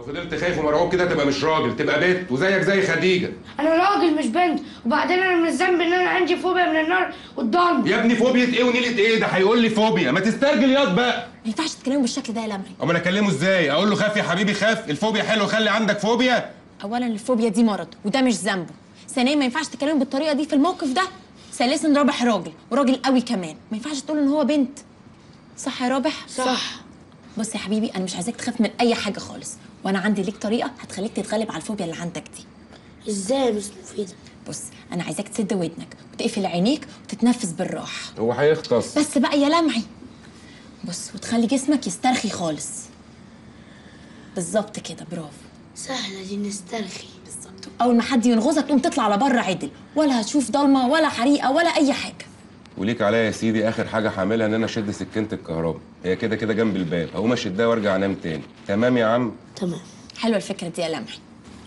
لو فضلت خايف ومرعوب كده تبقى مش راجل، تبقى بنت وزيك زي خديجه. انا راجل مش بنت، وبعدين انا من الذنب ان انا عندي فوبيا من النار والضلمه. يا ابني فوبيا ايه ونيله ايه؟ ده هيقول لي فوبيا، ما تسترجل ياض بقى. ما ينفعش تتكلموا بالشكل ده يا لمعي. امال اكلمه ازاي؟ اقول له خاف يا حبيبي خاف، الفوبيا حلو، خلي عندك فوبيا. اولا الفوبيا دي مرض وده مش ذنبه. ثانيا ما ينفعش تتكلموا بالطريقه دي في الموقف ده. ثالثا رابح راجل وراجل قوي كمان، ما ينفعش تقول ان هو بنت. صح يا رابح؟ صح. بص يا حبيبي، انا مش عايزاك تخاف من اي حاجه خالص، وانا عندي ليك طريقه هتخليك تتغلب على الفوبيا اللي عندك دي. ازاي مش مفيده؟ بص، انا عايزاك تسد ودنك وتقفل عينيك وتتنفس بالراحه. هو هيختص. بس بقى يا لمعي، بص، وتخلي جسمك يسترخي خالص. بالظبط كده، برافو. سهله دي، نسترخي. بالظبط. اول ما حد ينغزك تقوم تطلع على بره عدل، ولا هتشوف ضلمه ولا حريقه ولا اي حاجه. وليك عليا يا سيدي اخر حاجه هعملها ان انا اشد سكينه الكهرباء، هي كده كده جنب الباب، اقوم اشدها وارجع انام تاني. تمام يا عم؟ تمام. حلوه الفكره دي يا لمعي.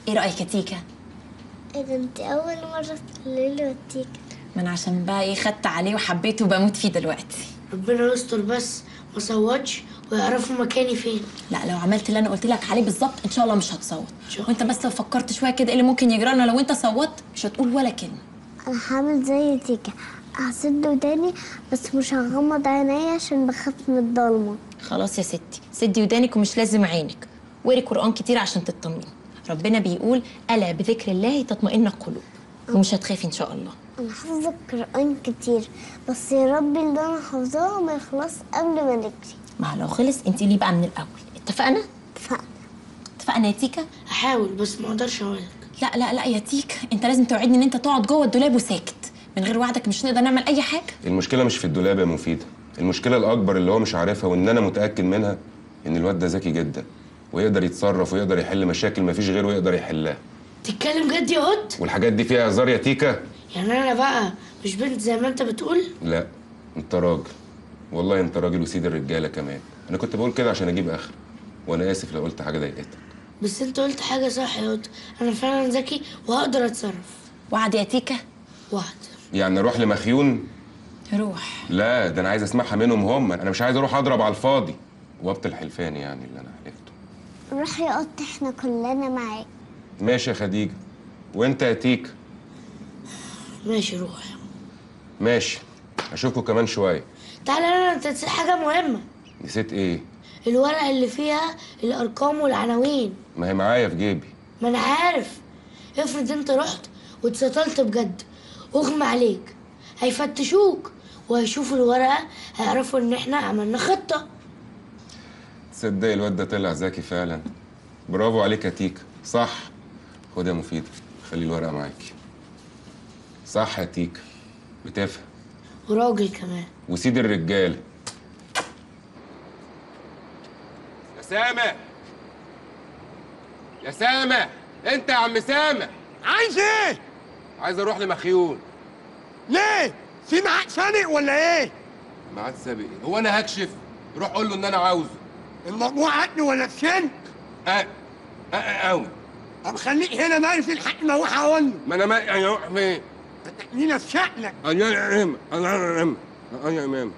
ايه رايك يا تيكا؟ ايه ده، انت اول مره تقولي لي وتيكا؟ ما انا عشان بقى ايه خدت عليه وحبيته وبموت فيه دلوقتي. ربنا يستر بس ما صوتش ويعرفوا مكاني فين. لا، لو عملت اللي انا قلت لك عليه بالظبط ان شاء الله مش هتصوت. الله. وانت بس لو فكرت شويه كده ايه اللي ممكن يجرى لنا لو انت صوتت، مش هتقول ولا كلمه. انا هعمل زي تيكا، هسد وداني بس مش هغمض عيني عشان بخاف من الضلمه. خلاص يا ستي، سدي ودانك ومش لازم عينك، واقري قرآن كتير عشان تطمني. ربنا بيقول ألا بذكر الله تطمئن القلوب، ومش هتخافي إن شاء الله. انا حافظه القرآن كتير، بس يا ربي اللي انا حافظاه ما يخلص قبل ما نجري. ما لو خلص انت ليه بقى من الأول. اتفقنا؟ اتفقنا يا تيكا؟ هحاول بس ما اقدرش اقولك. لا لا لا يا تيكا، انت لازم توعدني ان انت تقعد جوه الدولاب وساكت. من غير وعدك مش هنقدر نعمل اي حاجه. المشكله مش في الدولاب يا مفيده، المشكله الاكبر اللي هو مش عارفها وان انا متاكد منها، ان الواد ده ذكي جدا ويقدر يتصرف ويقدر يحل مشاكل مفيش غيره يقدر يحلها. تتكلم جد يا قط؟ والحاجات دي فيها هزار يا تيكا؟ يعني انا بقى مش بنت زي ما انت بتقول؟ لا انت راجل، والله انت راجل وسيد الرجاله كمان. انا كنت بقول كده عشان اجيب اخر، وانا اسف لو قلت حاجه ضايقتك. بس انت قلت حاجه صح يا قط، انا فعلا ذكي وهقدر اتصرف. وعد يا تيكا؟ وعد. يعني اروح لمخيون؟ روح. لا ده انا عايز اسمعها منهم هم، انا مش عايز اروح اضرب على الفاضي وابطل حلفان يعني اللي انا حلفته. روح يا قط، احنا كلنا معاك. ماشي يا خديجه. وانت يا تيكا؟ ماشي روح. ماشي، اشوفكم كمان شويه. تعالى انا، انت نسيت حاجه مهمه. نسيت ايه؟ الورقه اللي فيها الارقام والعناوين. ما هي معايا في جيبي. ما انا عارف. افرض انت رحت واتسطلت بجد، اغمى عليك، هيفتشوك وهيشوفوا الورقه، هيعرفوا ان احنا عملنا خطه. تصدق الواد ده طلع ذكي فعلا. برافو عليك يا تيكا، صح. خد يا مفيد، خلي الورقه معاكي. صح يا تيكا، بتفهم. وراجل كمان. وسيد الرجاله. يا سامح، يا سامح، انت يا عم سامح. عايز ايه؟ عايز اروح لمخيون. ليه؟ في معاك سانق ولا ايه؟ ميعاد سابق ايه؟ هو انا هكشف؟ روح قول له ان انا عاوزه. المجموعة عقل ولا السن؟ قوي. طب خليك هنا مارس الحق ما اروح اقول له. ما انا ما اروح فين؟ تحمينا في شأنك. انا امام، انا امام، انا امام.